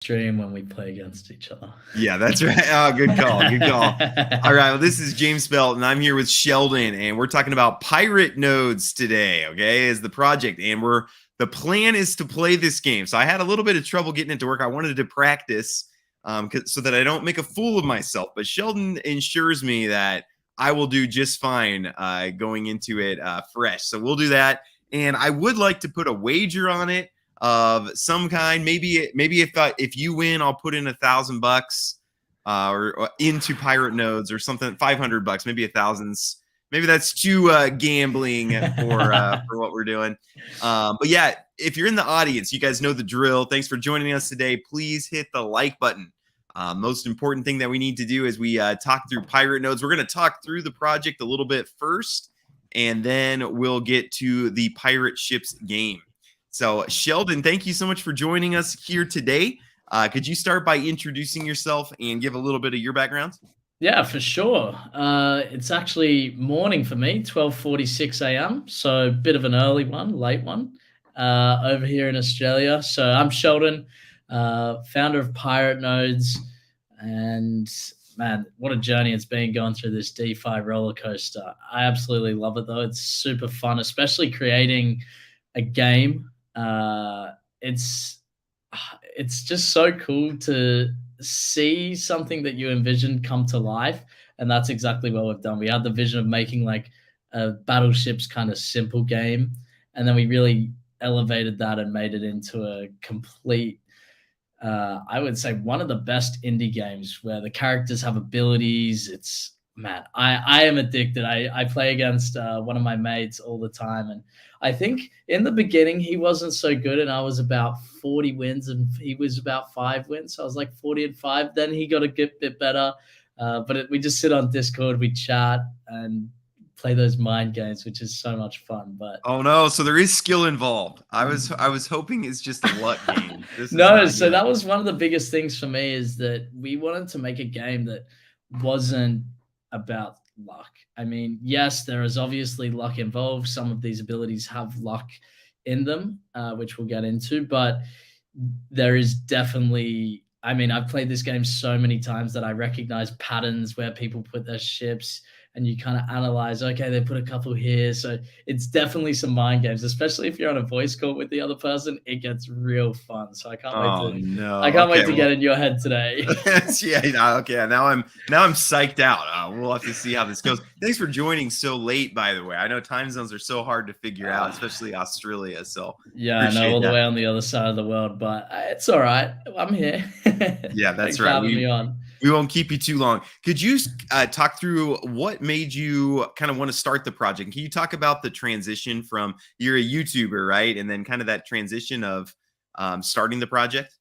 Stream when we play against each other. Yeah, that's right. Oh, good call. Good call. All right. Well, this is James Pelton. I'm here with Sheldon, and we're talking about pirate nodes today. Okay, is the project, and the plan is to play this game. So I had a little bit of trouble getting it to work. I wanted to practice so that I don't make a fool of myself. But Sheldon ensures me that I will do just fine going into it fresh. So we'll do that, and I would like to put a wager on it of some kind. Maybe if you win, I'll put in $1,000 or into pirate nodes or something. $500, maybe $1,000. Maybe that's too gambling for what we're doing. But yeah, if you're in the audience, you guys know the drill. Thanks for joining us today. Please hit the like button. Most important thing that we need to do is we talk through pirate nodes. We're going to talk through the project a little bit first, and then we'll get to the pirate ships game. So, Sheldon, thank you so much for joining us here today. Could you start by introducing yourself and give a little bit of your background? Yeah, for sure. It's actually morning for me, 12:46 a.m. So a bit of an early one, late one, over here in Australia. So I'm Sheldon, founder of Pirate Nodes, and man, what a journey it's been going through this DeFi roller coaster. I absolutely love it though. It's super fun, especially creating a game. It's just so cool to see something that you envisioned come to life, and that's exactly what we've done. We had the vision of making like a battleships kind of simple game, and then we really elevated that and made it into a complete I would say one of the best indie games where the characters have abilities. It's man, I am addicted. I play against one of my mates all the time, and I think in the beginning he wasn't so good, and I was about 40 wins, and he was about 5 wins. So I was like 40 and 5. Then he got a bit better, but we just sit on Discord, we chat, and play those mind games, which is so much fun. But Oh no, so there is skill involved. I was hoping it's just a luck game. no, so that was one of the biggest things for me, is that we wanted to make a game that wasn't about luck. I mean, yes, there is obviously luck involved. Some of these abilities have luck in them, which we'll get into, but there is definitely, I mean, I've played this game so many times that I recognize patterns where people put their ships, and you kind of analyze, okay, they put a couple here. So it's definitely some mind games, especially if you're on a voice call with the other person. It gets real fun. So I can't wait to get in your head today. Yeah, okay. Now I'm psyched out. We'll have to see how this goes. Thanks for joining so late, by the way. I know time zones are so hard to figure out, especially Australia. So yeah, I know, all the way on the other side of the world, but it's all right. I'm here. Yeah, that's right. Having me on. We won't keep you too long. Could you talk through what made you kind of want to start the project? Can you talk about the transition from, you're a YouTuber, right? And then kind of that transition of starting the project?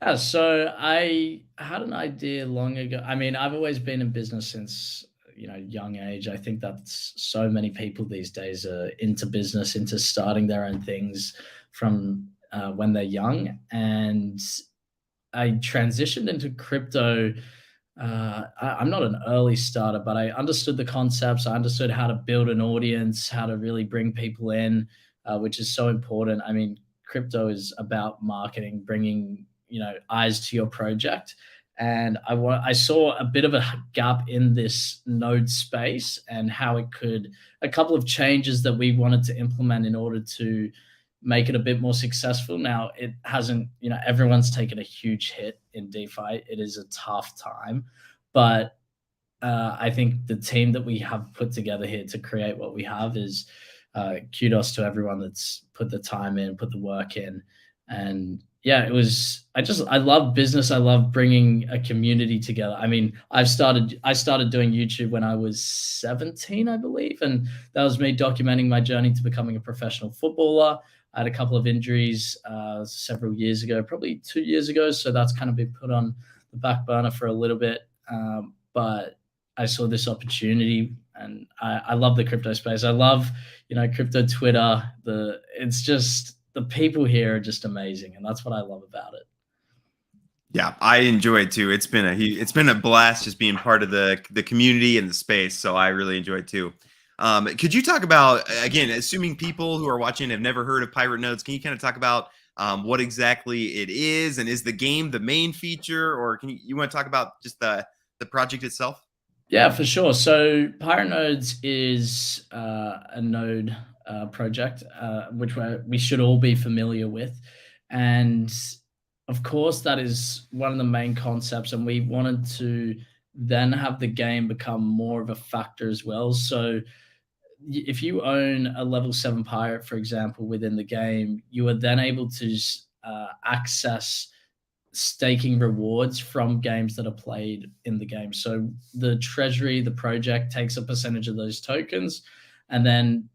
Yeah, so I had an idea long ago. I mean, I've always been in business since, young age. I think that's so many people these days are into business, into starting their own things from when they're young. And I transitioned into crypto. I'm not an early starter, but I understood the concepts. I understood how to build an audience, how to really bring people in, which is so important. I mean, crypto is about marketing, bringing eyes to your project. And I saw a bit of a gap in this node space, and how a couple of changes that we wanted to implement in order to make it a bit more successful. Now, it hasn't, everyone's taken a huge hit in DeFi. It is a tough time, but I think the team that we have put together here to create what we have is kudos to everyone that's put the time in, put the work in. And yeah, I love business. I love bringing a community together. I mean, I started doing YouTube when I was 17, I believe. And that was me documenting my journey to becoming a professional footballer. I had a couple of injuries several years ago, probably 2 years ago. So that's kind of been put on the back burner for a little bit. But I saw this opportunity, and I love the crypto space. I love, crypto Twitter. It's just, the people here are just amazing, and that's what I love about it. Yeah, I enjoy it too. It's been a blast just being part of the community and the space. So I really enjoy it too. Could you talk about, again, assuming people who are watching have never heard of Pirate Nodes, can you kind of talk about what exactly it is, and is the game the main feature, or you want to talk about just the project itself? Yeah, for sure. So Pirate Nodes is a node project, which we should all be familiar with. And of course, that is one of the main concepts. And we wanted to then have the game become more of a factor as well. So if you own a level 7 pirate, for example, within the game, you are then able to access staking rewards from games that are played in the game. So the treasury, the project takes a percentage of those tokens and then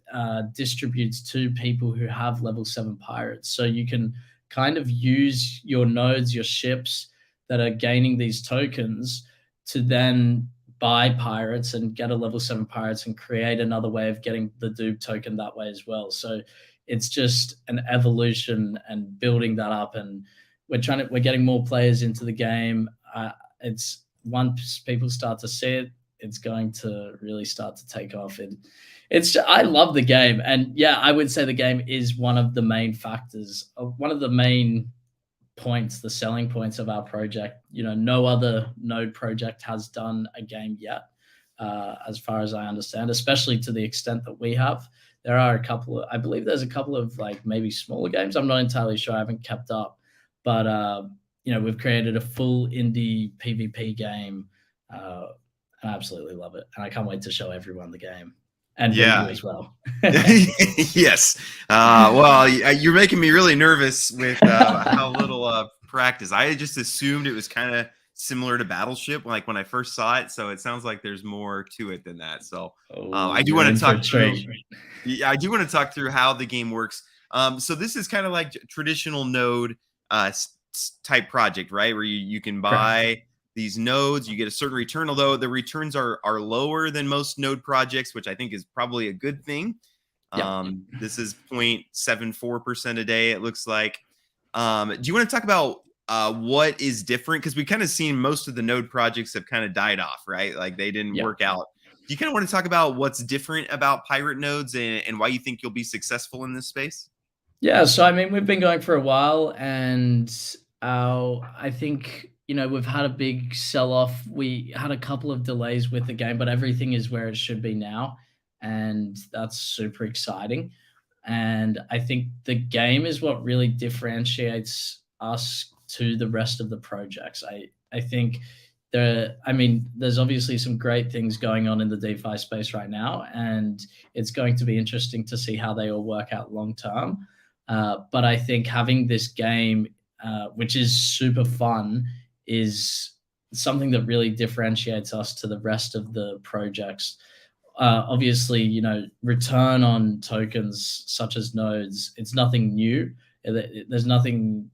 distributes to people who have level 7 pirates. So you can kind of use your nodes, your ships that are gaining these tokens to then buy pirates and get a level 7 pirates and create another way of getting the dupe token that way as well. So it's just an evolution and building that up, and we're getting more players into the game. It's once people start to see it, it's going to really start to take off. I love the game, and yeah, I would say the game is one of the main factors, one of the main points, the selling points of our project. No other node project has done a game yet, as far as I understand, especially to the extent that we have. There are I believe there's a couple of like maybe smaller games. I'm not entirely sure. I haven't kept up, but we've created a full indie PvP game. I absolutely love it, and I can't wait to show everyone the game and beat you Yeah. as well. Yes. Well, you're making me really nervous with how little practice. I just assumed it was kind of similar to Battleship, like when I first saw it. So it sounds like there's more to it than that. So I do You're want in to for a talk through. treat. Yeah, I do want to talk through how the game works. So this is kind of like traditional node type project, right? Where you can buy these nodes, you get a certain return, although the returns are lower than most node projects, which I think is probably a good thing. Yeah. This is 0.74% a day, it looks like. Do you want to talk about what is different? Because we kind of seen most of the node projects have kind of died off, right? Like they didn't Yeah. work out. Do you kind of want to talk about what's different about pirate nodes and why you think you'll be successful in this space? Yeah, so I mean, we've been going for a while, and I think we've had a big sell off. We had a couple of delays with the game, but everything is where it should be now, and that's super exciting. And I think the game is what really differentiates us to the rest of the projects. I think there's obviously some great things going on in the DeFi space right now, and it's going to be interesting to see how they all work out long term. But I think having this game, which is super fun, is something that really differentiates us to the rest of the projects. Obviously, return on tokens such as nodes, it's nothing new. There's nothing,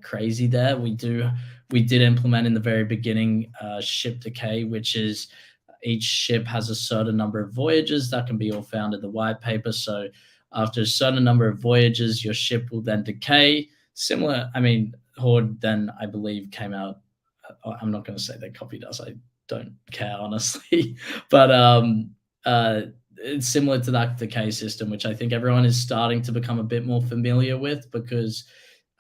crazy there. We did implement in the very beginning ship decay, which is each ship has a certain number of voyages that can be all found in the white paper. So after a certain number of voyages, your ship will then decay. Similar, Horde then, I believe, came out. I'm not going to say they copied us. I don't care, honestly. But it's similar to that decay system, which I think everyone is starting to become a bit more familiar with, because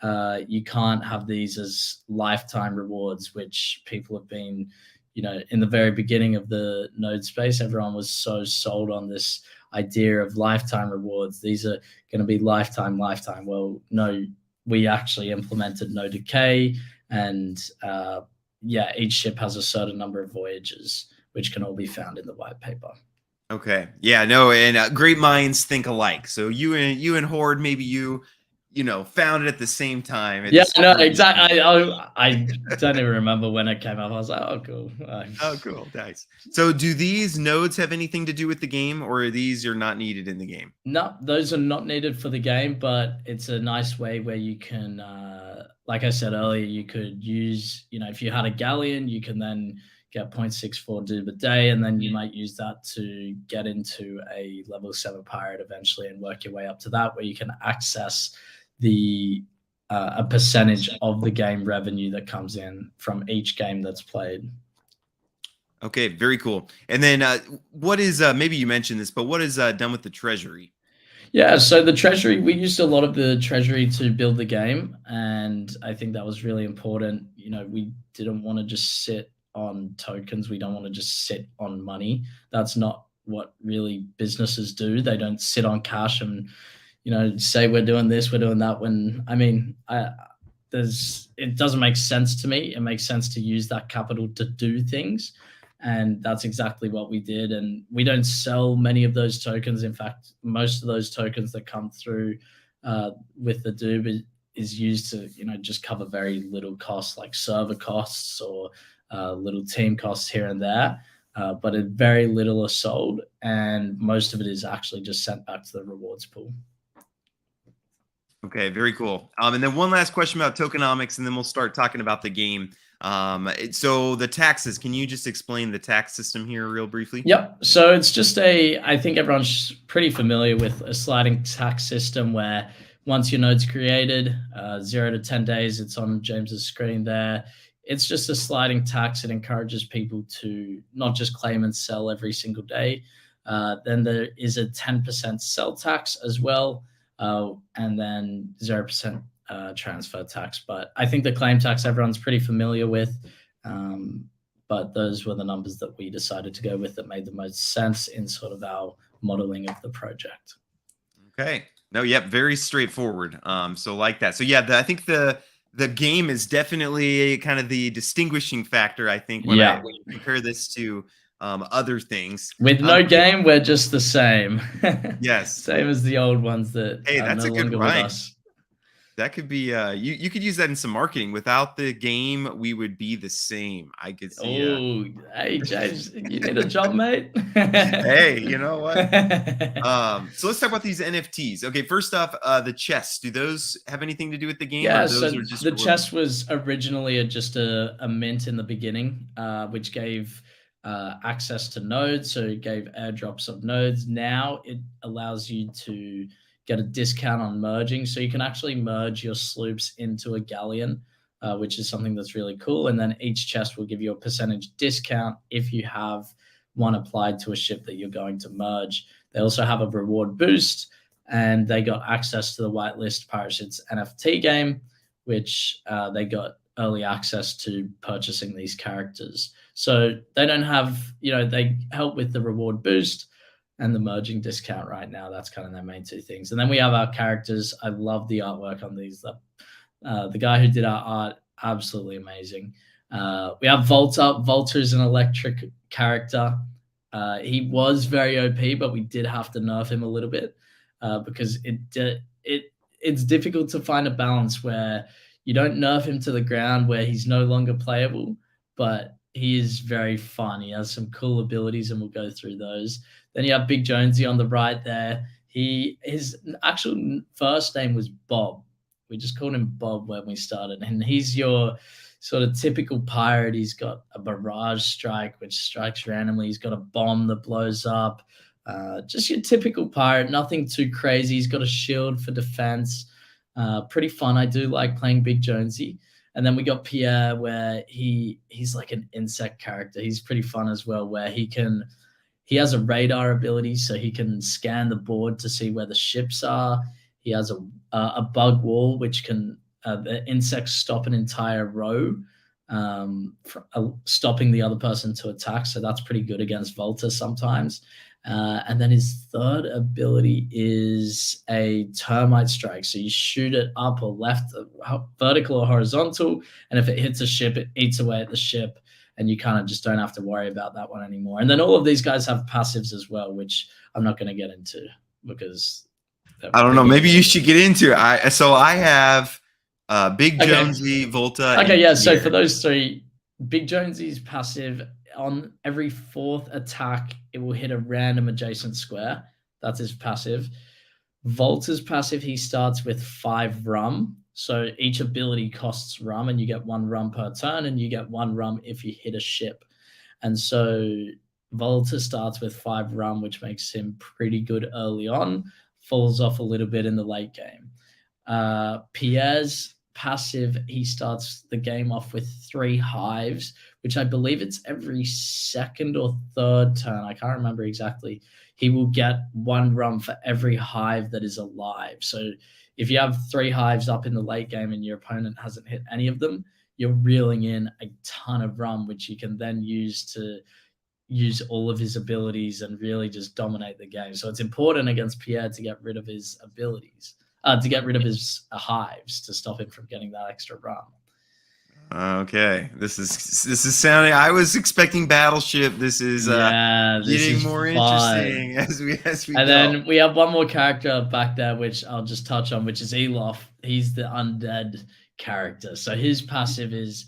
you can't have these as lifetime rewards, which people have been, in the very beginning of the node space, everyone was so sold on this idea of lifetime rewards. These are going to be lifetime. Well, no, we actually implemented no decay, and each ship has a certain number of voyages, which can all be found in the white paper. Okay. Yeah, no, and great minds think alike. So you and Horde, maybe you found it at the same time. No, exactly. I don't even remember when it came up. I was like, oh, cool. Oh, cool. Nice. So do these nodes have anything to do with the game, or are these are not needed in the game? No, those are not needed for the game, but it's a nice way where you can, like I said earlier, you could use, if you had a galleon, you can then get 0.64 dub a day, and then you might use that to get into a level 7 pirate eventually and work your way up to that, where you can access a percentage of the game revenue that comes in from each game that's played. Okay, very cool. And then what is maybe you mentioned this, but what is done with the treasury? Yeah, so the treasury, we used a lot of the treasury to build the game, and I think that was really important. You know, we didn't want to just sit on tokens. We don't want to just sit on money. That's not what really businesses do. They don't sit on cash and, say we're doing this, we're doing that. When I mean, it doesn't make sense to me. It makes sense to use that capital to do things, and that's exactly what we did. And we don't sell many of those tokens. In fact, most of those tokens that come through with the Doob is used to just cover very little costs, like server costs or little team costs here and there. But very little are sold, and most of it is actually just sent back to the rewards pool. Okay, very cool. And then one last question about tokenomics, and then we'll start talking about the game. So the taxes, can you just explain the tax system here real briefly? Yep. So it's just I think everyone's pretty familiar with a sliding tax system where once your node's created, 0 to 10 days, it's on James's screen there. It's just a sliding tax. It encourages people to not just claim and sell every single day. Then there is a 10% sell tax as well, and then 0% transfer tax. But I think the claim tax everyone's pretty familiar with. But those were the numbers that we decided to go with that made the most sense in sort of our modeling of the project. Okay. No, yep, very straightforward. So like that. So yeah, I think the game is definitely kind of the distinguishing factor, I think, when you compare this to other things. With no game, we're just the same. Yes. Same as the old ones that that's no a good longer rhyme. with us. That could be you could use that in some marketing. Without the game, we would be the same. I could see. Oh, hey James, you need a job, mate. Hey, you know what? So let's talk about these NFTs. Okay, first off, the chests. Do those have anything to do with the game? Yeah, so the chest was originally just a mint in the beginning, which gave access to nodes. So it gave airdrops of nodes. Now it allows you to get a discount on merging. So you can actually merge your sloops into a galleon, which is something that's really cool. And then each chest will give you a percentage discount if you have one applied to a ship that you're going to merge. They also have a reward boost, and they got access to the Whitelist Parachutes NFT game, which they got early access to purchasing these characters. So they don't have, they help with the reward boost and the merging discount right now. That's kind of their main two things. And then we have our characters. I love the artwork on these. The guy who did our art, absolutely amazing. We have Volta. Volta is an electric character. He was very OP, but we did have to nerf him a little bit because it's difficult to find a balance where you don't nerf him to the ground where he's no longer playable, but he is very fun. He has some cool abilities, and we'll go through those. Then you have Big Jonesy on the right there. His actual first name was Bob. We just called him Bob when we started, and he's your sort of typical pirate. He's got a barrage strike, which strikes randomly. He's got a bomb that blows up. Just your typical pirate, nothing too crazy. He's got a shield for defense. Pretty fun. I do like playing Big Jonesy. And then we got Pierre, where he's like an insect character. He's pretty fun as well, where he has a radar ability, so he can scan the board to see where the ships are. He has a bug wall, which can the insects stop an entire row, stopping the other person to attack. So that's pretty good against Volta sometimes. And then his third ability is a termite strike. So you shoot it up or left, vertical or horizontal, and if it hits a ship, it eats away at the ship, and you kind of just don't have to worry about that one anymore. And then all of these guys have passives as well, which I'm not going to get into because I don't know. Maybe you should get into it. I have Big Jonesy, Volta. Okay, yeah. So for those three, Big Jonesy's passive, on every fourth attack, it will hit a random adjacent square. That's his passive. Volta's passive, he starts with 5 rum. So each ability costs rum, and you get 1 rum per turn, and you get 1 rum if you hit a ship. And so Volta starts with 5 rum, which makes him pretty good early on, falls off a little bit in the late game. Pierre's passive, he starts the game off with 3 hives, which I believe it's every second or third turn. I can't remember exactly. He will get 1 rum for every hive that is alive. So if you have 3 hives up in the late game and your opponent hasn't hit any of them, you're reeling in a ton of rum, which you can then use all of his abilities and really just dominate the game. So it's important against Pierre to get rid of his abilities, to get rid of his hives to stop him from getting that extra rum. Okay, this is sounding. I was expecting Battleship. This is getting more interesting as we and go. Then we have one more character back there, which I'll just touch on, which is Elof. He's the undead character. So his passive is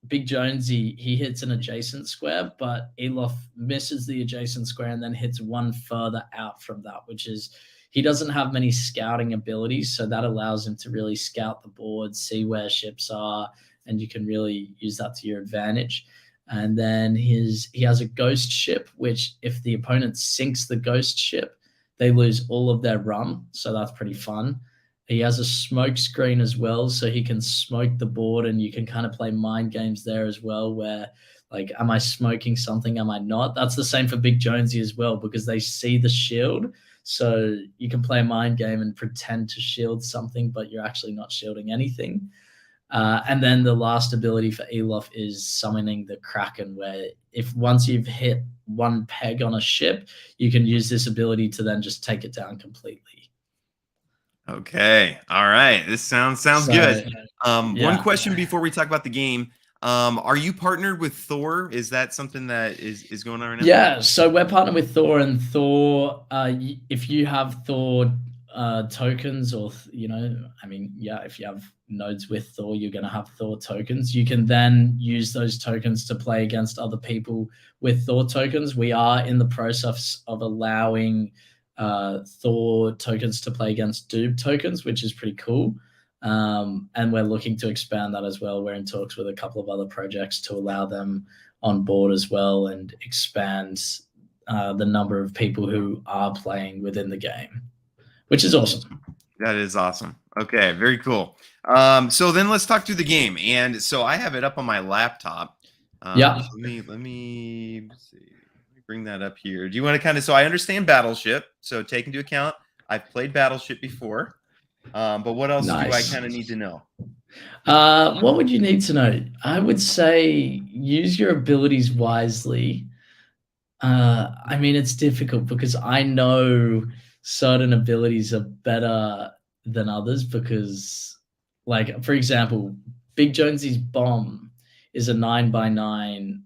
Big Jonesy. He hits an adjacent square, but Elof misses the adjacent square and then hits 1 further out from that, which is he doesn't have many scouting abilities, so that allows him to really scout the board, see where ships are, and you can really use that to your advantage. And then he has a ghost ship, which if the opponent sinks the ghost ship, they lose all of their rum, so that's pretty fun. He has a smoke screen as well, so he can smoke the board, and you can kind of play mind games there as well, where like, am I smoking something? Am I not? That's the same for Big Jonesy as well, because they see the shield. So you can play a mind game and pretend to shield something, but you're actually not shielding anything. And then the last ability for Elof is summoning the Kraken, where if once you've hit 1 peg on a ship, you can use this ability to then just take it down completely. Okay. All right. This sounds good. One question before we talk about the game. Are you partnered with Thor? Is that something that is going on right now? Yeah, so we're partnered with Thor, and Thor, if you have Thor tokens, or if you have nodes with Thor, you're going to have Thor tokens. You can then use those tokens to play against other people with Thor tokens. We are in the process of allowing Thor tokens to play against Doob tokens, which is pretty cool. And we're looking to expand that as well. We're in talks with a couple of other projects to allow them on board as well and expand the number of people who are playing within the game, which is awesome. That is awesome. Okay, very cool. So then let's talk through the game. And so I have it up on my laptop. Yeah. So let me see. Let me bring that up here. Do you want to kind of, so I understand Battleship. So take into account, I've played Battleship before. But what else do I kind of need to know? What would you need to know? I would say use your abilities wisely. I mean, it's difficult because I know certain abilities are better than others because, like, for example, Big Jonesy's bomb is a 9x9,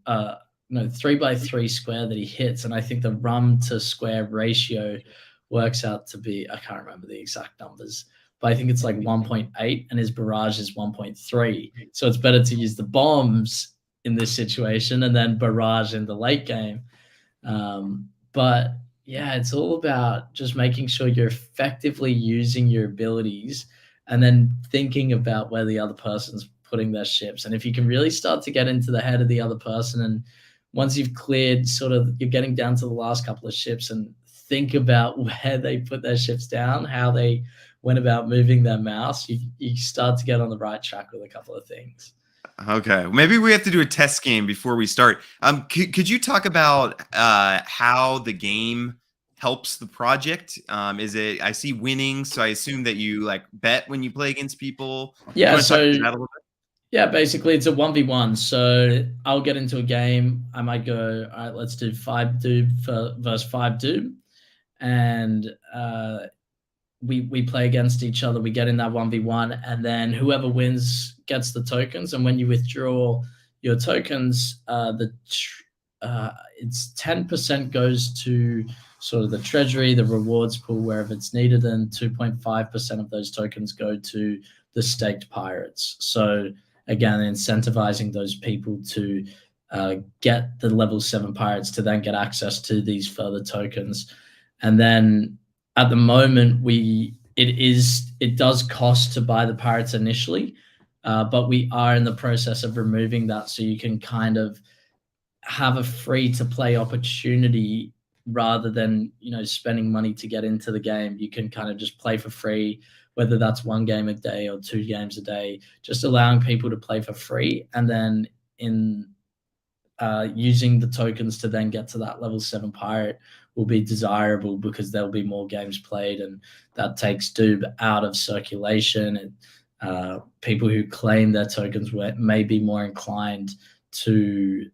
3x3 square that he hits, and I think the rum to square ratio works out to be, I can't remember the exact numbers, but I think it's like 1.8 and his barrage is 1.3. So it's better to use the bombs in this situation and then barrage in the late game. But yeah, it's all about just making sure you're effectively using your abilities and then thinking about where the other person's putting their ships. And if you can really start to get into the head of the other person, and once you've cleared you're getting down to the last couple of ships and think about where they put their ships down, how they went about moving their mouse, you start to get on the right track with a couple of things. Okay, maybe we have to do a test game before we start. Could you talk about how the game helps the project? Is it? I see winning, so I assume that you like bet when you play against people. Yeah, so yeah, basically it's a 1v1. So I'll get into a game. I might go, all right, let's do 5 Doob versus 5 Doob, and we play against each other. We get in that 1v1, and then whoever wins gets the tokens. And when you withdraw your tokens, it's 10% goes to sort of the treasury, the rewards pool, wherever it's needed, and 2.5% of those tokens go to the staked pirates. So again, incentivizing those people to get the level 7 pirates to then get access to these further tokens. And then at the moment, it does cost to buy the pirates initially, but we are in the process of removing that, so you can kind of have a free to play opportunity rather than spending money to get into the game. You can kind of just play for free whether that's 1 game a day or 2 games a day, just allowing people to play for free, and then in using the tokens to then get to that level 7 pirate will be desirable because there'll be more games played, and that takes Doob out of circulation. And people who claim their tokens may be more inclined to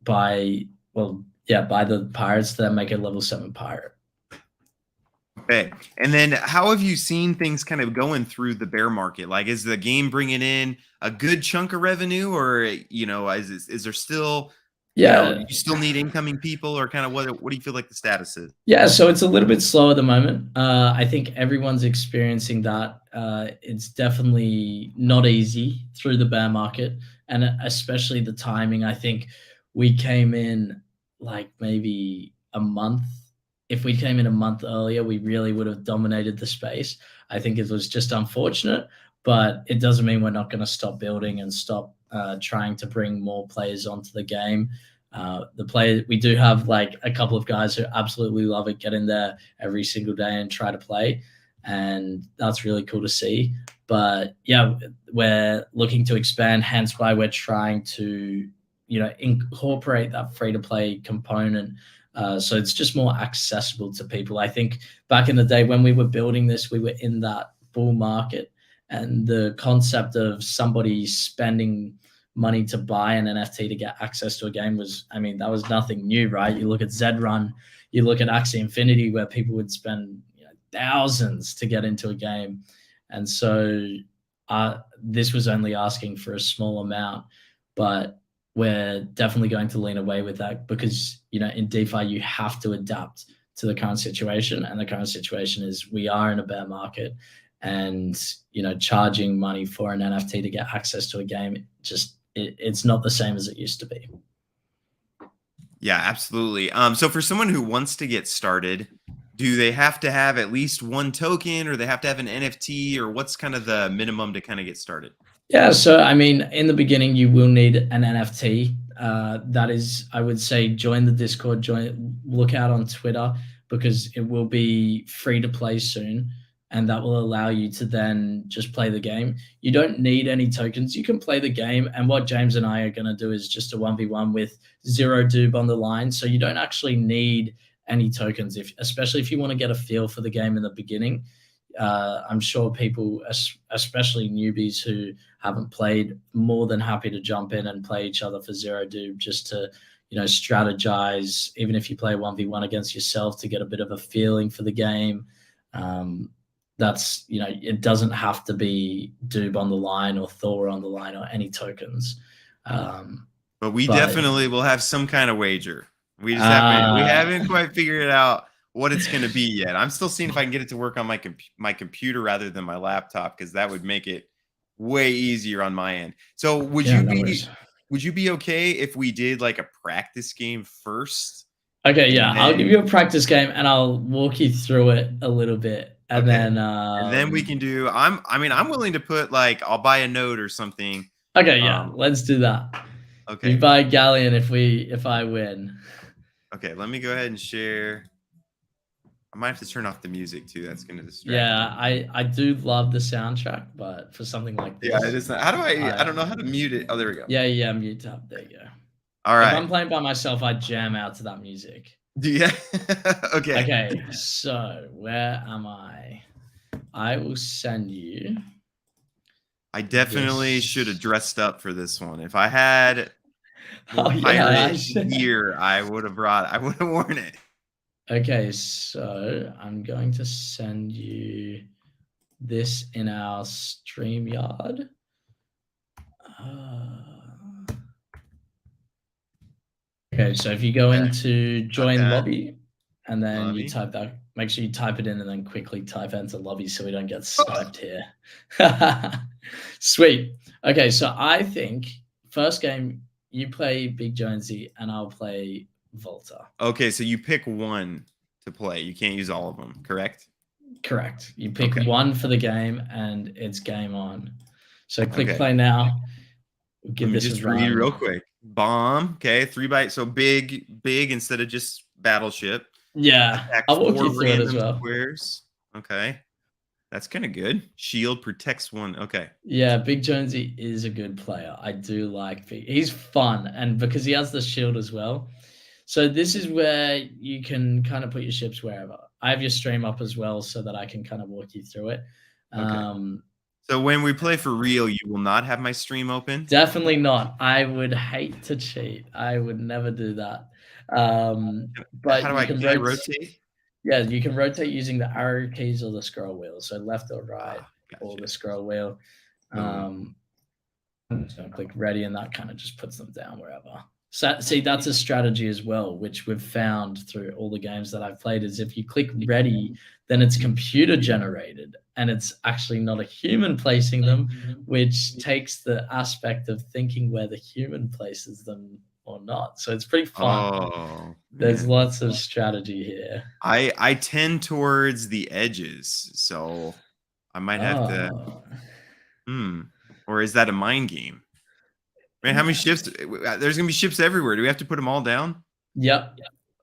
buy, buy the pirates to then make a level 7 pirate. Okay. And then how have you seen things kind of going through the bear market? Like, is the game bringing in a good chunk of revenue, or, is there still, Yeah. you still need incoming people, or kind of what do you feel like the status is? Yeah, so it's a little bit slow at the moment. I think everyone's experiencing that. It's definitely not easy through the bear market, and especially the timing. I think we came in like maybe a month. If we came in a month earlier, we really would have dominated the space. I think it was just unfortunate, but it doesn't mean we're not going to stop building and stop trying to bring more players onto the game. We do have like a couple of guys who absolutely love it, get in there every single day and try to play, and that's really cool to see. But yeah, we're looking to expand, hence why we're trying to incorporate that free to play component, so it's just more accessible to people. I think back in the day when we were building this, we were in that bull market, and the concept of somebody spending money to buy an NFT to get access to a game that was nothing new, right? You look at Zedrun, you look at Axie Infinity, where people would spend thousands to get into a game. And so this was only asking for a small amount, but we're definitely going to lean away with that because, in DeFi, you have to adapt to the current situation. And the current situation is we are in a bear market, and, charging money for an NFT to get access to a game, it's not the same as it used to be. Yeah, absolutely. So for someone who wants to get started, do they have to have at least one token, or they have to have an NFT, or what's kind of the minimum to kind of get started? Yeah, so in the beginning, you will need an NFT. That is, I would say, join the Discord, look out on Twitter, because it will be free to play soon, and that will allow you to then just play the game. You don't need any tokens. You can play the game, and what James and I are going to do is just a 1v1 with 0 doob on the line, so you don't actually need any tokens, especially if you want to get a feel for the game in the beginning. I'm sure people, especially newbies who haven't played, more than happy to jump in and play each other for 0 doob, just to strategize, even if you play 1v1 against yourself, to get a bit of a feeling for the game. It doesn't have to be doob on the line or Thor on the line or any tokens. But we definitely will have some kind of wager. We haven't quite figured it out what it's going to be yet. I'm still seeing if I can get it to work on my computer rather than my laptop, because that would make it way easier on my end. So would you be okay if we did like a practice game first? Okay, yeah, I'll give you a practice game and I'll walk you through it a little bit. And then we can do, I'm willing to put, like, I'll buy a node or something. Okay, yeah, let's do that. Okay. You buy a galleon if I win. Okay, let me go ahead and share. I might have to turn off the music too. That's going to distract me. I do love the soundtrack, but for something like this. Yeah, it is not. How do I don't know how to mute it. Oh, there we go. Yeah, mute tab. There you go. All right. If I'm playing by myself, I jam out to that music. Yeah. Okay. Okay, so where am I? I will send you. I definitely should have dressed up for this one. If I had gear, I would have worn it. Okay, so I'm going to send you this in our StreamYard. Okay, so if you go into join lobby, and then you type that, make sure you type it in and then quickly type enter lobby so we don't get sniped here. Sweet. Okay, so I think first game you play Big Jonesy and I'll play Volta. Okay, so you pick one to play. You can't use all of them, correct? Correct. You pick one for the game and it's game on. So click play now. We'll give this just read real quick. Bomb. Okay, 3 bytes. So big instead of just battleship. Yeah, I'll walk you through it as well. Squares. Okay. That's kind of good. Shield protects one. Okay. Yeah, Big Jonesy is a good player. I do like he's fun, and because he has the shield as well. So this is where you can kind of put your ships wherever. I have your stream up as well so that I can kind of walk you through it. Okay. Um, So when we play for real, you will not have my stream open? Definitely not. I would hate to cheat. I would never do that. How But do you I can can I rotate. rotate? Yeah, you can rotate using the arrow keys or the scroll wheel. So left or right, Ah, or the gotcha. scroll wheel. Boom. Um, so click ready, and that kind of just puts them down wherever. So see, that's a strategy as well, which we've found through all the games that I've played. Is if you click ready, then it's computer generated, and it's actually not a human placing them, which takes the aspect of thinking where the human places them or not. So it's pretty fun. Oh, There's man. lots of strategy here. I tend towards the edges, so I might have to Oh, hmm. Or is that a mind game? Man, how many ships? There's gonna be ships everywhere. Do we have to put them all down? yep.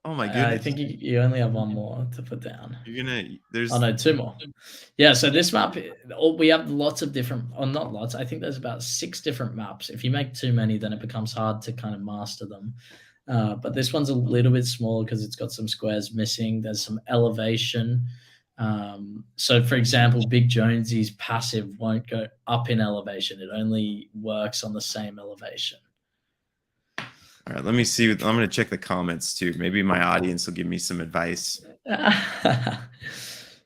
Oh my I goodness. think you only have one more to put down. You're gonna Oh there's no, two more. Yeah, so this map, we have lots of different, or not lots. I think there's about 6 different maps. If you make too many, then it becomes hard to kind of master them. But this one's a little bit smaller because it's got some squares missing. There's some elevation. So, for example, Big Jonesy's passive won't go up in elevation. It only works on the same elevation. all right, let me see. I'm gonna check the comments too. Maybe my audience will give me some advice.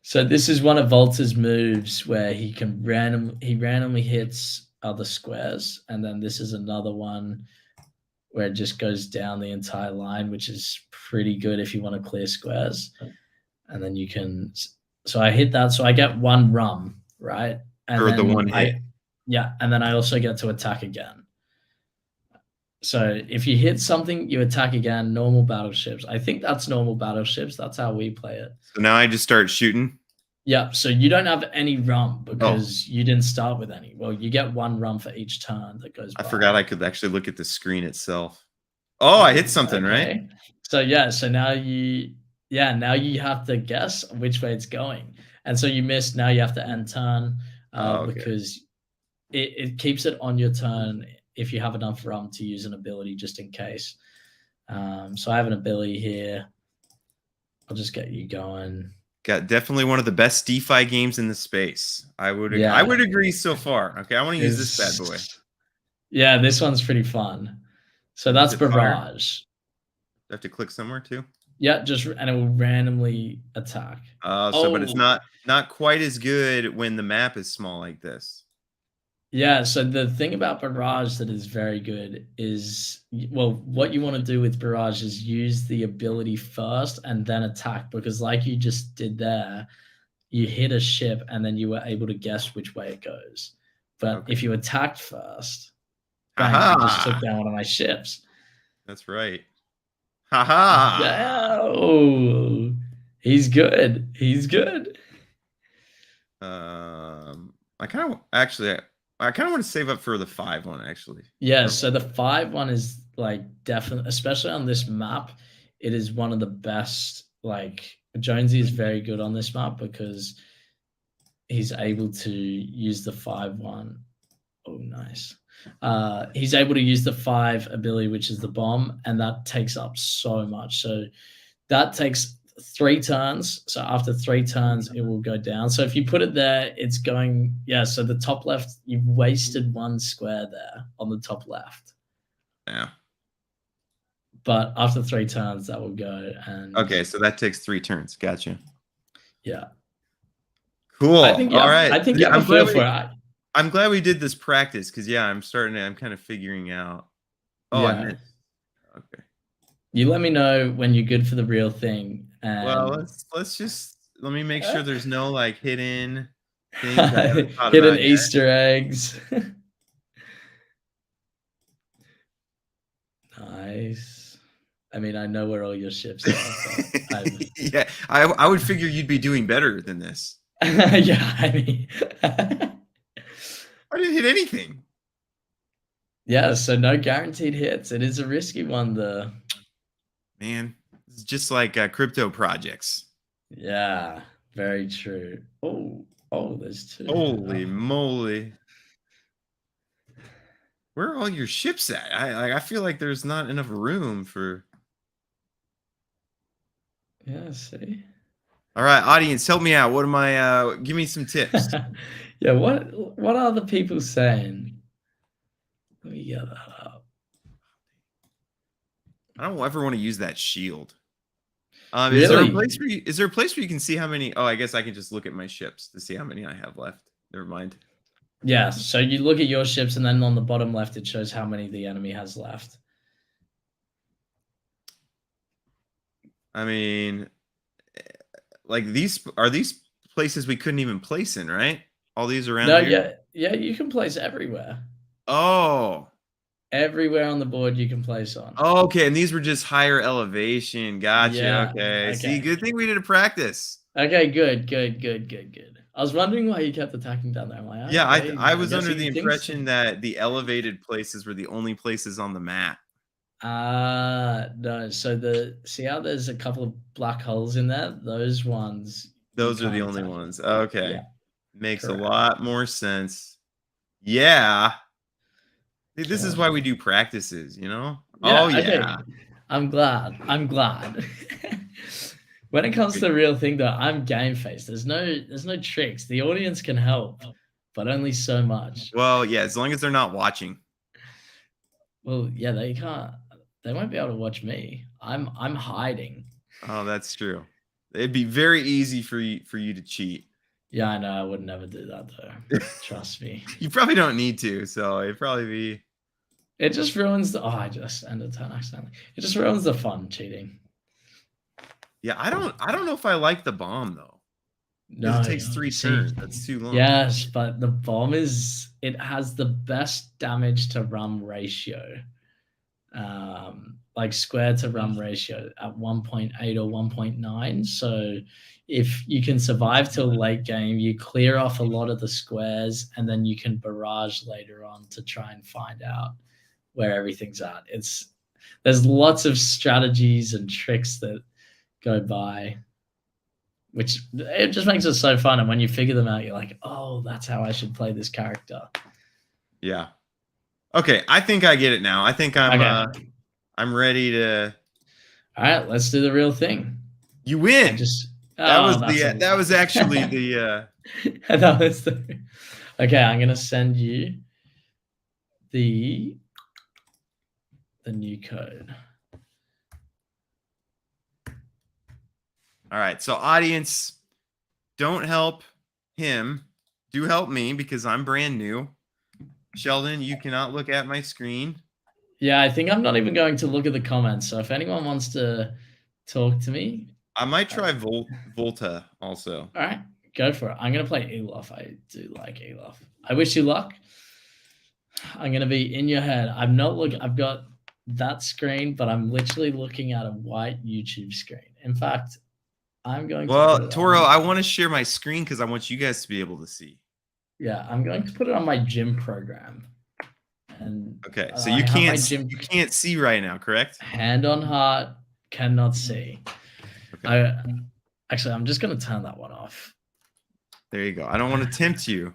So this is one of Volta's moves where he randomly hits other squares, and then this is another one where it just goes down the entire line, which is pretty good if you want to clear squares. And then you can. So I hit that, so I get one rum, right? And Or the then one hit. and then I also get to attack again. So if you hit something, you attack again. Normal battleships. I think that's normal battleships. That's how we play it. So now I just start shooting. Yeah. So you don't have any rum Oh, because you didn't start with any. Well, you get one rum for each turn that goes I by. forgot I could actually look at the screen itself. Oh, I hit something, right? Okay. So yeah. So now now you have to guess which way it's going, and so you missed. Now you have to end turn Oh, okay. because it keeps it on your turn if you have enough rum to use an ability just in case. So I have an ability here. I'll just get you going. Got definitely one of the best DeFi games in the space. I would Yeah. agree so far. Okay, I want to use this bad boy. Yeah, this one's pretty fun. So that's Is it fire? Do Barrage. I have to click somewhere too? Yeah, and it will randomly attack. But it's not quite as good when the map is small like this. Yeah, so the thing about Barrage that is very good is, well, what you want to do with Barrage is use the ability first and then attack, because like you just did there, you hit a ship and then you were able to guess which way it goes. But Okay. if you attacked first, bang, you just took down one of my ships. That's right. Haha. Oh, he's good. He's good. I kind of want to save up for the 5 one actually. Yeah, so the 5 one is like definitely, especially on this map, it is one of the best. Like Jonesy is very good on this map because he's able to use the 5 one. Oh, nice. He's able to use the 5 ability, which is the bomb, and that takes up so much. So that takes 3 turns. So after 3 turns, it will go down. So if you put it there, it's going, yeah. So the top left, you've wasted 1 square there on the top left. Yeah. But after 3 turns, that will go. And okay, so that takes 3 turns. Gotcha. Yeah. Cool. I think, yeah, all right. I think you have a feel for it. I'm glad we did this practice because I'm kind of figuring out. Oh, yeah. I missed. Okay. You let me know when you're good for the real thing. And well, let me make sure there's no like hidden things. hidden Easter eggs. Nice. I mean, I know where all your ships are. Yeah, I would figure you'd be doing better than this. Yeah, I mean, I didn't hit anything. Yeah, so no guaranteed hits. It is a risky one, though. Man, it's just like crypto projects. Yeah, very true. Oh, Oh, there's two. Holy moly. Where are all your ships at? I feel like there's not enough room for. Yeah, see? All right, audience, help me out. What am I? Give me some tips. Yeah, what are the people saying? Let me get that up. I don't ever want to use that shield. Really? Is there a place where you can see how many? Oh, I guess I can just look at my ships to see how many I have left. Never mind. Yeah, so you look at your ships, and then on the bottom left, it shows how many the enemy has left. I mean, like these places we couldn't even place in, right? All these around No, here. yeah, you can place everywhere. Oh. Everywhere on the board you can place on. Oh, okay, and these were just higher elevation. Gotcha. Yeah. Okay. See, Okay. good thing we did a practice. Okay, good. I was wondering why you kept attacking down there. I'm like, Yeah, okay, I I was guess under the he thinks. impression that the elevated places were the only places on the map. No. So see how there's a couple of black holes in there? Those ones you Those are the can't only attack. ones. Yeah, Okay. Makes a correct. lot more sense. Yeah. See, this is Okay. why we do practices, you know? Oh, Yeah, yeah. okay. I'm glad. When it comes to the real thing though, I'm game face. There's no tricks. The audience can help, but only so much. Well, yeah, as long as they're not watching. Well, yeah, they can't. They won't be able to watch me. I'm hiding. Oh, that's true. It'd be very easy for you to cheat. Yeah, I know. I would never do that though. Trust me. You probably don't need to, so it'd probably be. It just ruins the. Oh, I just ended turn accidentally. It just ruins the fun cheating. Yeah, I don't know if I like the bomb though. Because No, it takes 3 see, turns. That's too long. yes, but the bomb it has the best damage to rum ratio. Like square to rum ratio at 1.8 or 1.9. So if you can survive till late game, you clear off a lot of the squares, and then you can barrage later on to try and find out where everything's at. There's lots of strategies and tricks that go by, which it just makes it so fun. And when you figure them out, you're like, oh, that's how I should play this character. Yeah. Okay, I think I get it now. I think I'm ready to. All right, let's do the real thing. You win. That was actually the. That was okay. I'm gonna send you the new code. All right, so audience, don't help him. Do help me because I'm brand new. Sheldon, you cannot look at my screen. Yeah, I think I'm not even going to look at the comments. So if anyone wants to talk to me, I might try Volta also. All right, go for it. I'm gonna play Elof. I do like Elof. I wish you luck. I'm gonna be in your head. I'm not looking. I've got that screen, but I'm literally looking at a white YouTube screen. In fact, I'm going to. Well, Toro, I want to share my screen because I want you guys to be able to see. Yeah, I'm going to put it on my gym program. And okay, so you can't see right now, correct? Hand on heart, cannot see. Okay. Actually, I'm just going to turn that one off. There you go. I don't want to tempt you.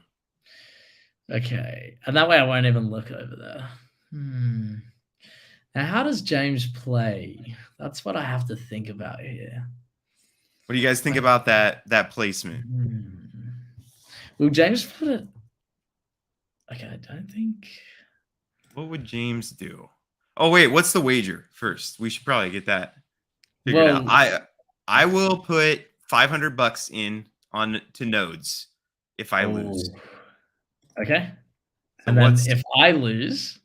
Okay, and that way I won't even look over there. Now, how does James play? That's what I have to think about here. What do you guys think about that placement? Will James put it? Okay, I don't think. What would James do? Oh wait, what's the wager first? We should probably get that figured out. I will put $500 in on to nodes if I lose. Okay. So and then if I lose,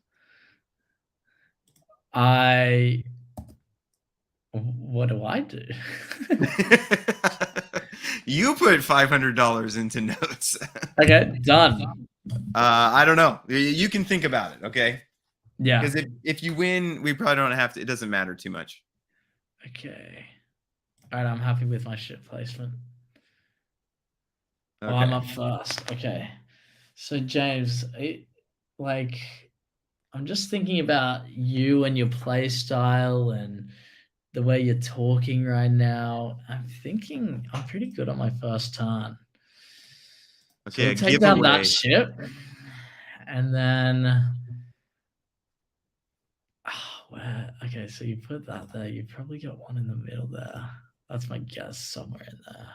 what do I do? You put $500 into notes. Okay, done. I don't know. You can think about it, okay? Yeah. Because if you win, we probably don't have to. It doesn't matter too much. Okay. All right, I'm happy with my ship placement. Okay. Oh, I'm up first. Okay. So James, I'm just thinking about you and your play style and the way you're talking right now. I'm thinking I'm pretty good on my first turn. So Okay, we'll a take down giveaway. that ship. And then okay, so you put that there. You probably got one in the middle there. That's my guess, somewhere in there.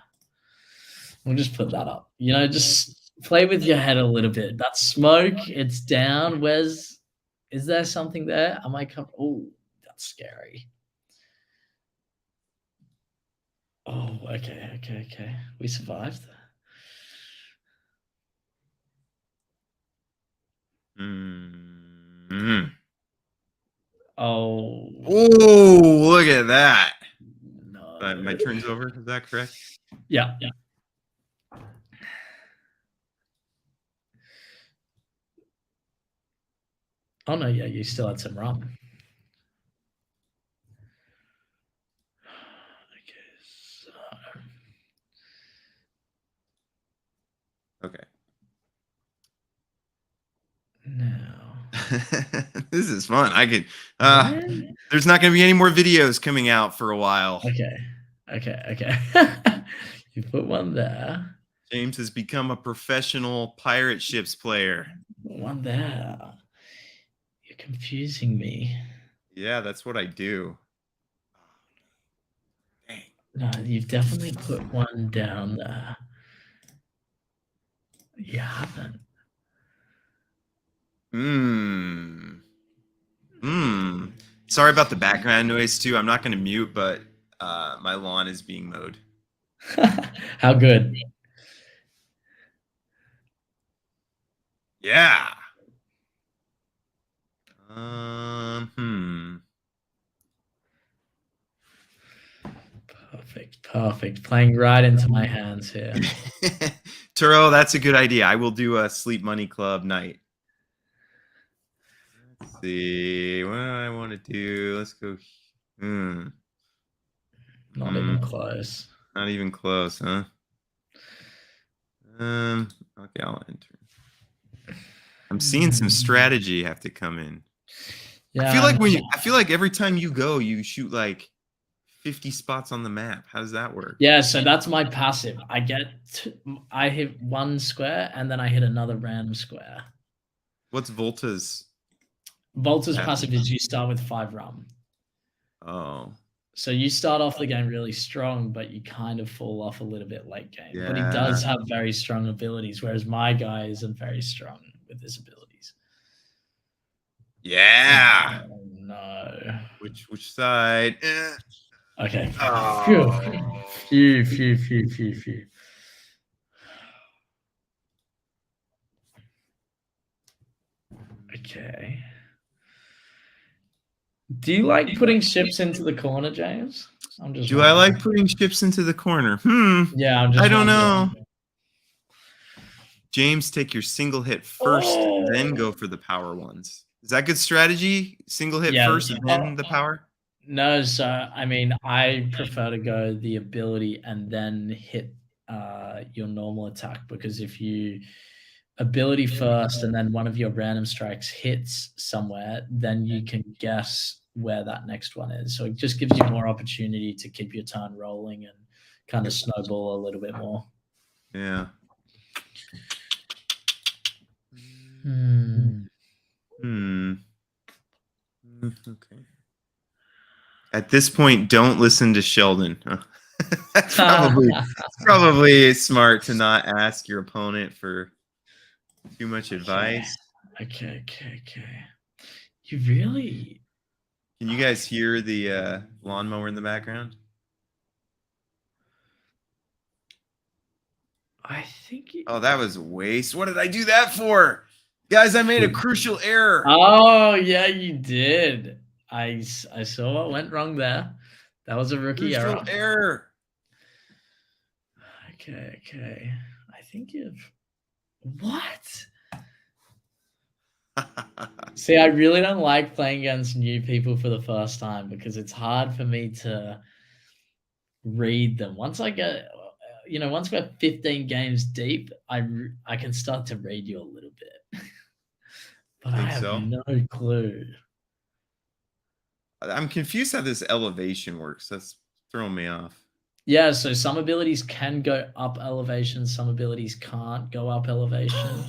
We'll just put that up. Just play with your head a little bit. That smoke, it's down. Is there something there? Am I coming? Oh, that's scary. Oh, okay. We survived. Mm-hmm. Oh. Oh, look at that. No. My turn's over. Is that correct? Yeah. Oh, no, yeah, you still had some rum. Okay, so. Okay. Now. This is fun. I could. Really? There's not going to be any more videos coming out for a while. Okay. You put one there. James has become a professional pirate ships player. One there. You're confusing me. Yeah, that's what I do. Dang. No, you've definitely put one down there. You haven't. Sorry about the background noise too. I'm not going to mute, but my lawn is being mowed. How good? Yeah. Perfect. Playing right into my hands here. Turo, that's a good idea. I will do a Sleep Money Club night. Let's see. What do I want to do? Let's go. Not even close. Not even close, huh? Okay, I'll enter. I'm seeing some strategy have to come in. Yeah, I feel like every time you go, you shoot like 50 spots on the map. How does that work? Yeah, so that's my passive. I hit one square and then I hit another random square. What's Volta's? Volta's passive is you start with 5 rum. Oh. So you start off the game really strong, but you kind of fall off a little bit late game. Yeah. But he does have very strong abilities, whereas my guy isn't very strong with his abilities. Yeah. Oh, no. Which side? Okay. Oh. Phew. Okay. Do you like putting ships into the corner, James? Do I like putting ships into the corner? Yeah, I don't know. James, take your single hit first, then go for the power ones. Is that good strategy? Single hit first, and then the power? No, so I mean, I prefer to go the ability and then hit your normal attack, because if you ability first and then one of your random strikes hits somewhere, then you can guess where that next one is. So it just gives you more opportunity to keep your turn rolling and kind of snowball a little bit more. Yeah. Okay. At this point, don't listen to Sheldon. That's probably smart to not ask your opponent for too much advice. Okay. You really... Can you guys hear the lawnmower in the background? I think... Oh, that was a waste. What did I do that for? Guys, I made a crucial error. Oh, yeah, you did. I saw what went wrong there. That was a rookie error. Okay. I think you've... What? See, I really don't like playing against new people for the first time, because it's hard for me to read them. Once I get, once we're 15 games deep, I can start to read you a little bit. But I have no clue. I'm confused how this elevation works. That's throwing me off. Yeah, so some abilities can go up elevation, some abilities can't go up elevation.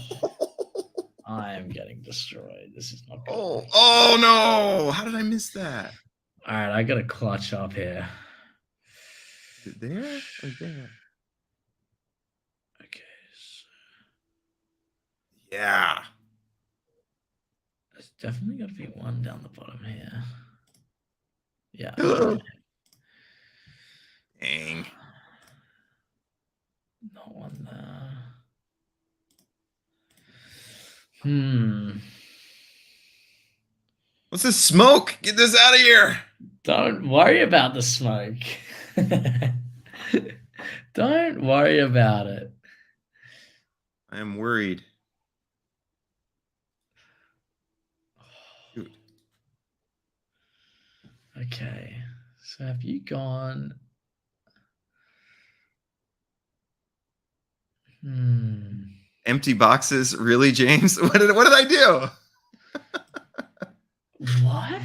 I am getting destroyed. This is not good. Oh no! How did I miss that? All right, I got to clutch up here. Is it there or there? Okay, so Yeah. there's definitely got to be one down the bottom here. Yeah. Okay. Dang. Not one there. Hmm. What's this smoke? Get this out of here. Don't worry about the smoke. Don't worry about it. I am worried. Dude. Okay. So have you gone? Empty boxes? Really, James? What did I do? What?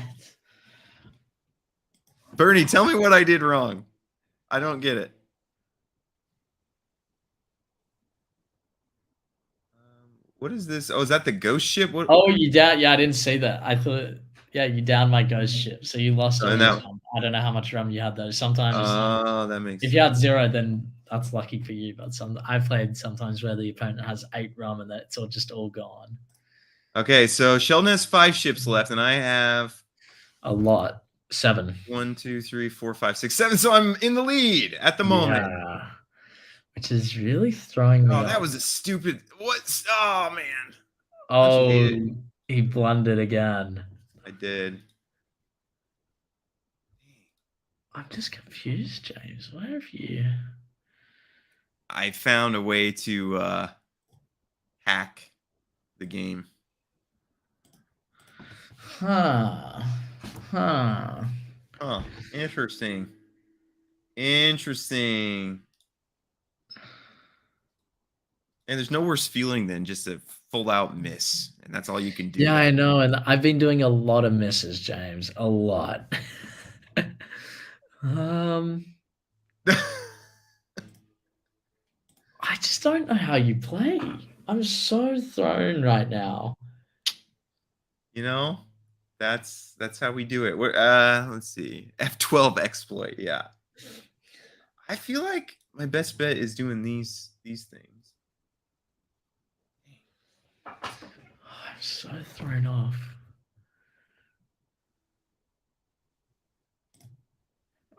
Bernie, tell me what I did wrong. I don't get it. What is this? Oh, is that the ghost ship? What? Oh, you down? Yeah, I didn't see that. I thought, yeah, you downed my ghost ship, so you lost all And your that, rum. I don't know how much rum you had though. Sometimes, that makes if you had 0, then that's lucky for you. But I've played sometimes where the opponent has 8 rum and it's all gone. Okay, so Sheldon has 5 ships left, and I have A lot. 7. 1, 2, 3, 4, 5, 6, 7. So I'm in the lead at the moment. Yeah. Which is really throwing me Oh, that off. was a stupid. What? Oh man. Oh, he blundered again. I did. I'm just confused, James. Where have you? I found a way to hack the game. Huh. Huh. Interesting. Interesting. And there's no worse feeling than just a full out miss. And that's all you can do. Yeah, I know. And I've been doing a lot of misses, James. A lot. I just don't know how you play. I'm so thrown right now. You know, that's how we do it. We're let's see. F12 exploit, yeah. I feel like my best bet is doing these things. I'm so thrown off.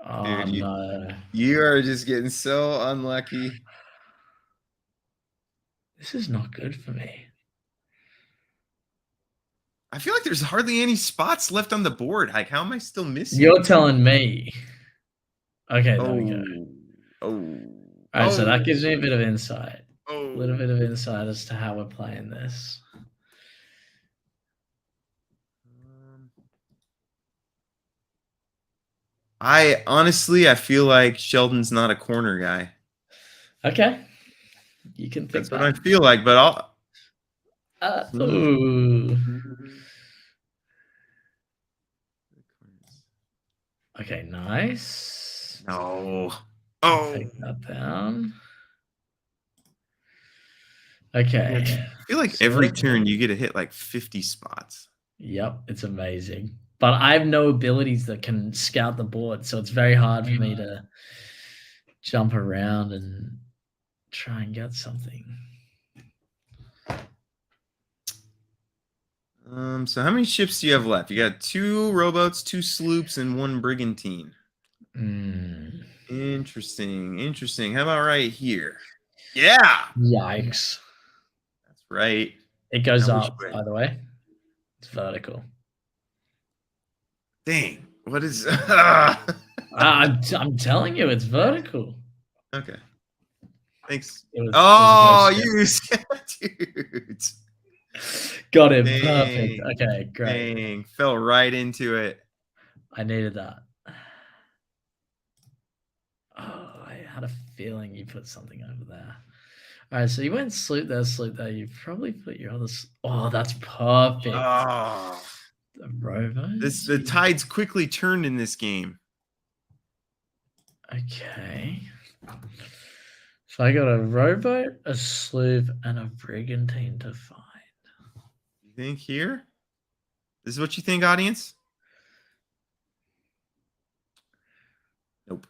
Oh, Dude, no. You are just getting so unlucky. This is not good for me. I feel like there's hardly any spots left on the board. Like, how am I still missing? You're telling me. Okay, there we go. Oh. All right, so that gives me a bit of insight. A little bit of insight as to how we're playing this. I feel like Sheldon's not a corner guy. Okay. You can think that's what I feel like, but I'll. Ooh. Okay, nice. No. Take that down. Okay. I feel like every turn you get to hit like 50 spots. Yep, it's amazing. But I have no abilities that can scout the board, so it's very hard for me to jump around and try and get something. So how many ships do you have left? You got 2 rowboats, 2 sloops, and 1 brigantine. Interesting. How about right here? Yeah. Yikes. That's right. It goes up, by the way. It's vertical. Dang. What is... I'm telling you, it's vertical. Okay. Thanks. You dude. Got him. Perfect. Okay, great. Dang. Fell right into it. I needed that. Oh, I had a feeling you put something over there. All right, so you went sloop there. You probably put your other... Oh, that's perfect. Oh. The rover. The tides quickly turned in this game. Okay. So I got a rowboat, a sloop, and a brigantine to find. You think here? This is what you think, audience? Nope.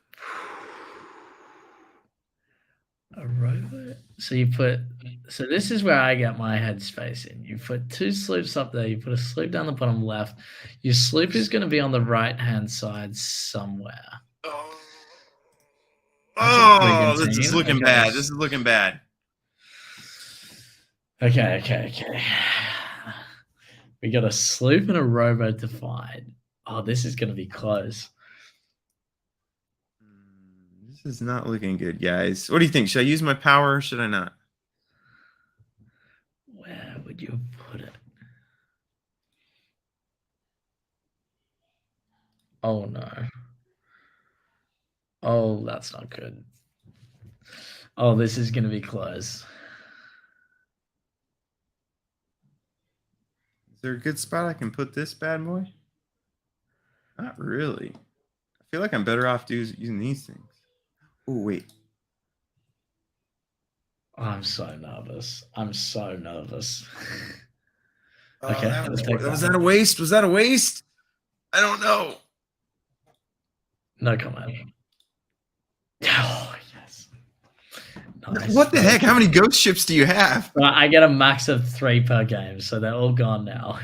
A rowboat. So you put. So this is where I get my headspace in. You put 2 sloops up there. You put a sloop down the bottom left. Your sloop is going to be on the right-hand side somewhere. That's a Oh, this is brigantine. looking Okay. bad. This is looking bad. Okay. We got a sloop and a rowboat to find. Oh, this is going to be close. This is not looking good, guys. What do you think? Should I use my power or should I not? Where would you put it? Oh, no. Oh, that's not good. Oh, this is going to be close. Is there a good spot I can put this bad boy? Not really. I feel like I'm better off using these things. Oh, wait. Oh, I'm so nervous. Oh, Okay, was that a waste? Was that a waste? I don't know. No comment. Oh, yes. Nice. What the heck? How many ghost ships do you have? Well, I get a max of 3 per game, so they're all gone now.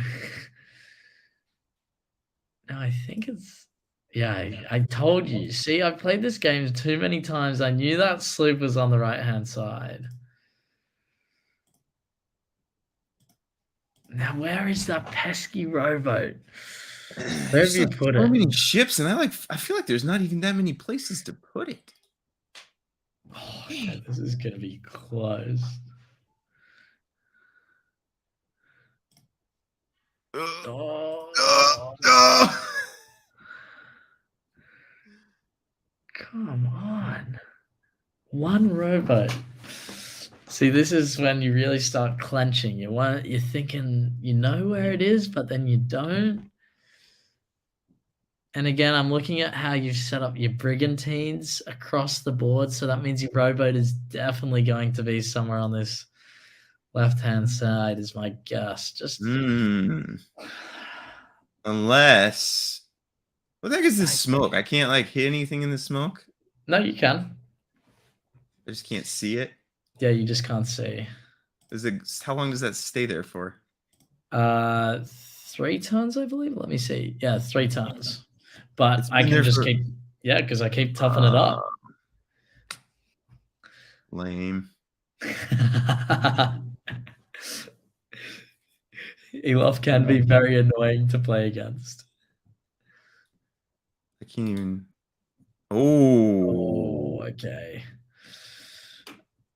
No, I think it's... Yeah, I told you. See, I've played this game too many times. I knew that sloop was on the right-hand side. Now, where is that pesky rowboat? Where have you put it? So many ships, and I feel like there's not even that many places to put it. Oh, okay, this is gonna be close. Come on. One rowboat. See, this is when you really start clenching. You're thinking you know where it is, but then you don't. And again, I'm looking at how you've set up your brigantines across the board. So that means your rowboat is definitely going to be somewhere on this left-hand side is my guess. Just unless what the heck is this smoke? I can't like hit anything in the smoke. No, you can. I just can't see it. Yeah, you just can't see. How long does that stay there for? 3 turns, I believe. Let me see. Yeah, 3 turns. But I can just keep, yeah, because I keep toughing it up. Lame. Elof can be very annoying to play against. I can't even. Oh, okay.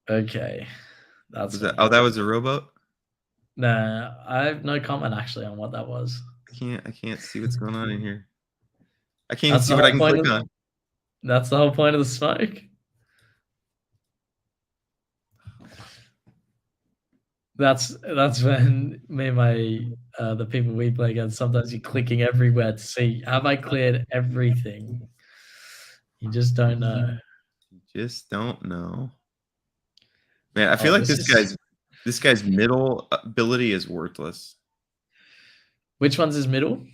Okay. That's that. Oh, that was a rowboat? Nah, I have no comment actually on what that was. I can't see what's going on in here. I can't even see what I can click on. That's the whole point of the smoke. That's when me and my the people we play against, sometimes you're clicking everywhere to see, have I cleared everything? You just don't know. You just don't know. Man, I feel like this guy's middle ability is worthless. Which one's his middle?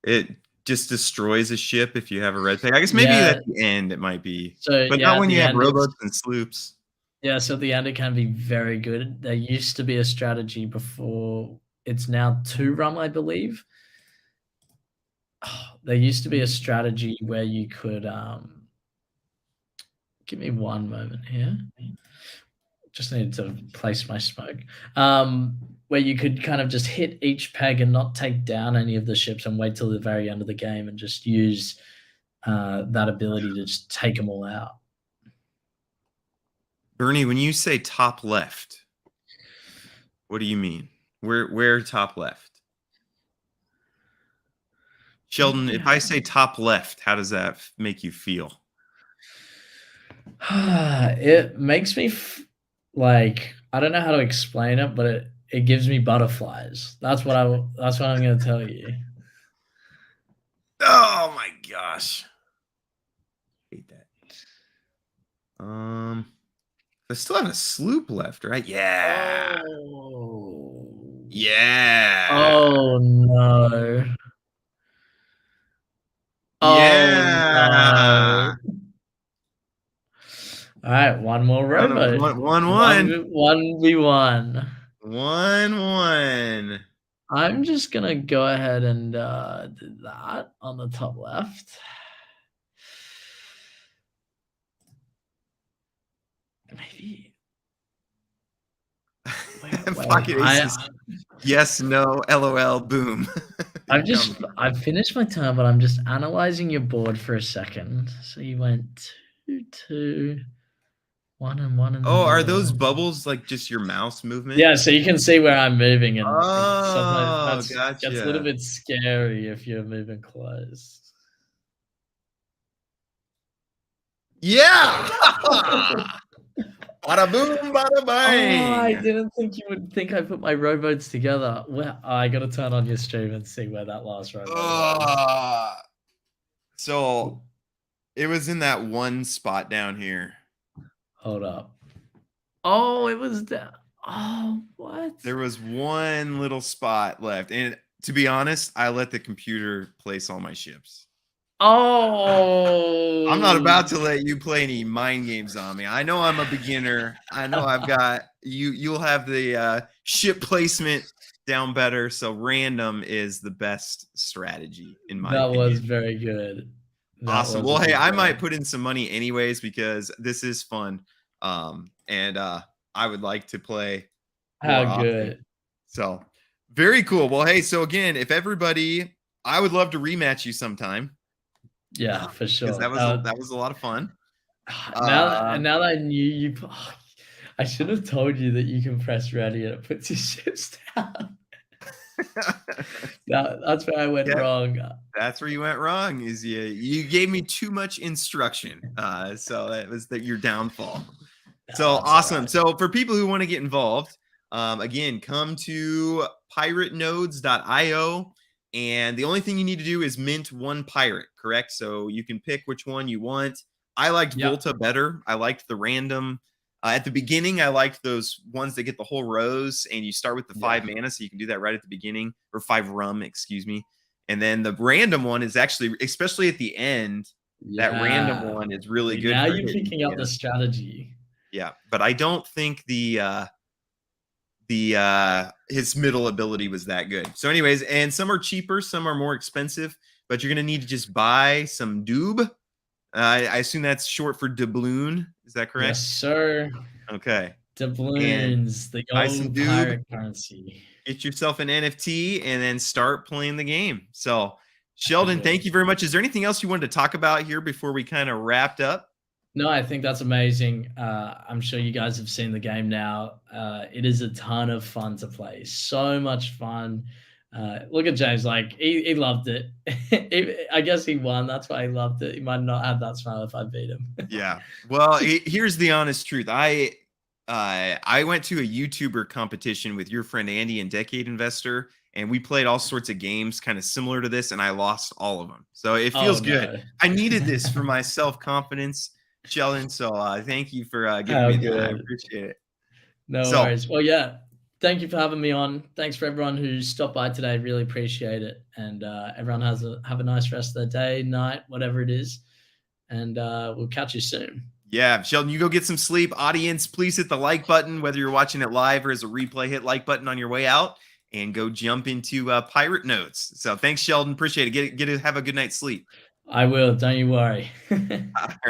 It just destroys a ship if you have a red peg. I guess maybe at the end it might be. So, but not when you have rowboats and sloops. Yeah, so at the end it can be very good. There used to be a strategy before. It's now 2 rum, I believe. There used to be a strategy where you could give me one moment here. Just needed to place my smoke. Where you could kind of just hit each peg and not take down any of the ships and wait till the very end of the game and just use that ability to just take them all out. Bernie, when you say top left, what do you mean? Where top left? Sheldon, if I say top left, how does that make you feel? It makes me like, I don't know how to explain it, but it gives me butterflies. That's what I'm going to tell you. Oh my gosh. I hate that. I still have a sloop left, right? Yeah. Oh. Yeah. Oh no. Oh Yeah. no. All right, one more Another rowboat. one, one, One one. v 1v1. 1-1. I'm just gonna go ahead and do that on the top left. Maybe wait. Pocket aces. Yes, no, LOL, boom. I've finished my turn, but I'm just analyzing your board for a second. So you went 2, 2, 1 and 1 in the Oh, are those middle. bubbles like just your mouse movement? Yeah, so you can see where I'm moving, and sometimes Oh, that's gets a little gotcha. bit scary if you're moving close. Yeah. Bada boom, bada Oh, I bang. didn't think you would think I put my rowboats together. Well, I gotta turn on your stream and see where that last rowboat was. Uh, so it was in that one spot down here. Hold up. Oh, it was down. Oh, what? There was one little spot left. And to be honest, I let the computer place all my ships. I'm not Oh. about to let you play any mind games on me. I know I'm a beginner. I know I've got you'll have the ship placement down better. So random is the best strategy in my That was opinion. very good. That Awesome. was a Well, hey, good I might one. put in some money anyways because this is fun. And I would like to play How more often. good. So very cool. Well, hey, so again, if everybody, I would love to rematch you sometime Yeah, for because sure. that was a lot of fun. Now that I knew you I should have told you that you can press ready and it puts your ships down. That's where I went Yeah, wrong. that's where you went wrong. Is you gave me too much instruction, so that was your downfall. So That's all awesome. right. So for people who want to get involved, again, come to piratenodes.io. And the only thing you need to do is mint one pirate, correct? So you can pick which one you want. I liked Yep. Volta better. I liked the random. At the beginning, I liked those ones that get the whole rows, and you start with the 5 mana, so you can do that right at the beginning, or 5 rum, excuse me. And then the random one is actually, especially at the end, that random Yeah. one is really See, good now for you're hitting picking up the the strategy. yeah, but I don't think his middle ability was that good. So anyways, and some are cheaper, some are more expensive, but you're gonna need to just buy some doob. I assume that's short for doubloon. Is that Yes, correct? sir. Okay. And Doubloons, the buy some gold doob, pirate currency. get yourself an NFT, and then start playing the game. So How Sheldon, good. thank you very much. Is there anything else you wanted to talk about here before we kind of wrapped up? No, I think that's amazing. I'm sure you guys have seen the game now. It is a ton of fun to play. So much fun. Look at James, like he loved it. I guess he won. That's why he loved it. He might not have that smile if I beat him. Yeah. Well, here's the honest truth. I went to a YouTuber competition with your friend Andy and Decade Investor, and we played all sorts of games kind of similar to this, and I lost all of them. So it Oh feels good. no. I needed this for my self confidence, Sheldon. So thank you for giving How me that. I good. appreciate it. No So worries. Well, yeah. Thank you for having me on. Thanks for everyone who stopped by today. Really appreciate it. And everyone have a nice rest of their day, night, whatever it is. And we'll catch you soon. yeah, Sheldon, you go get some sleep. Audience, please hit the like button, whether you're watching it live or as a replay. Hit like button on your way out and go jump into Pirate Notes. So thanks, Sheldon. Appreciate it. Get to have a good night's sleep. I will. Don't you worry. All